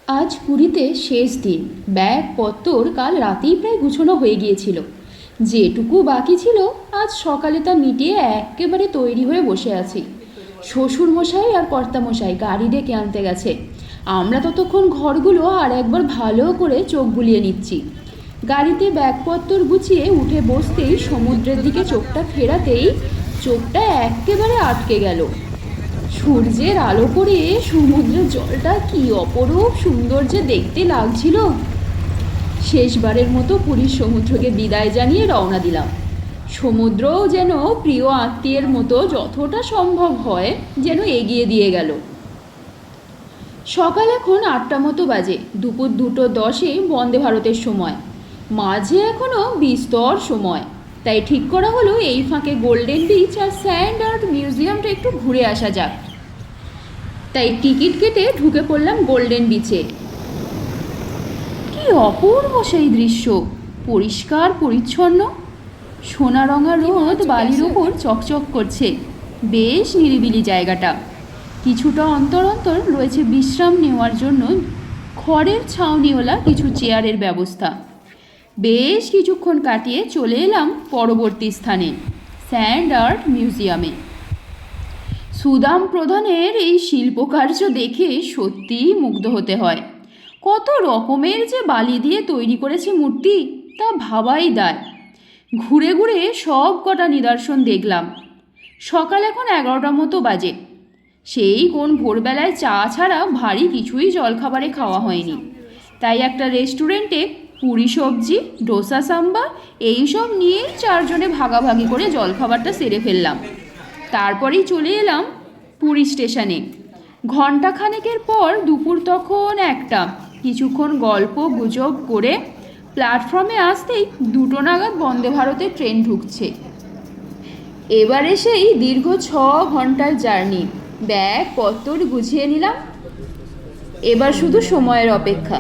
আজ পুরীতে শেষ দিন। ব্যাগ পত্তর কাল রাতেই প্রায় গুছানো হয়ে গিয়েছিল। যেটুকু বাকি ছিল আজ সকালে তা মিটিয়ে একেবারে তৈরি হয়ে বসে আছি। শ্বশুরমশাই আর কর্তামশাই গাড়ি ডেকে আনতে গেছে। আমরা ততক্ষণ ঘরগুলো আর একবার ভালো করে চোখ বুলিয়ে নিচ্ছি। গাড়িতে ব্যাগপত্তর গুছিয়ে উঠে বসতেই সমুদ্রের দিকে চোখটা ফেরাতেই চোখটা একেবারে আটকে গেল। সূর্যের আলো করে সমুদ্রের জলটা কি অপরূপ সুন্দর যে দেখতে লাগছিল। শেষবারের মতো পুরীর সমুদ্রকে বিদায় জানিয়ে রওনা দিলাম। সমুদ্রও যেন প্রিয় আত্মীয়ের মতো যতটা সম্ভব হয় যেন এগিয়ে দিয়ে গেল। সকাল এখন 8টা মতো বাজে। দুপুর 2:10-এ বন্দে ভারতের সময়। মাঝে এখনও বিস্তর সময়। তাই ঠিক করা হলো এই ফাঁকে গোল্ডেন বিচ আর স্যান্ড আর্ট মিউজিয়ামটা একটু ঘুরে আসা যাক। তাই টিকিট কেটে ঢুকে পড়লাম গোল্ডেন বিচে। কি অপূর্ব সেই দৃশ্য! পরিষ্কার পরিচ্ছন্ন, সোনারঙা রোদ বালির ওপর চকচক করছে। বেশ নিরিবিলি জায়গাটা। কিছুটা অন্তর অন্তর রয়েছে বিশ্রাম নেওয়ার জন্য খড়ের ছাউনিওয়ালা কিছু চেয়ারের ব্যবস্থা। বেশ কিছুক্ষণ কাটিয়ে চলে এলাম পরবর্তী স্থানে, স্যান্ড আর্ট মিউজিয়ামে। সুদাম প্রধানের এই শিল্পকার্য দেখে সত্যিই মুগ্ধ হতে হয়। কত রকমের যে বালি দিয়ে তৈরি করেছে মূর্তি, তা ভাবাই দায়। ঘুরে ঘুরে সব কটা নিদর্শন দেখলাম। সকাল এখন 11টা মতো বাজে। সেই কোন ভোরবেলায় চা ছাড়া ভারী কিছুই জলখাবারে খাওয়া হয়নি। তাই একটা রেস্টুরেন্টে পুরি সবজি, ডোসা সাম্বার এইসব নিয়েই 4 জনে ভাগাভাগি করে জলখাবারটা সেরে ফেললাম। তারপরেই চলে এলাম পুরী স্টেশনে। ঘণ্টাখানেকের পর দুপুর তখন 1টা। কিছুক্ষণ গল্প গুজব করে প্ল্যাটফর্মে আসতেই 2টো নাগাদ বন্দে ভারতের ট্রেন ঢুকছে। এবারে সেই দীর্ঘ 6 ঘন্টার জার্নি। ব্যাগ পত্তর গুছিয়ে নিলাম। এবার শুধু সময়ের অপেক্ষা।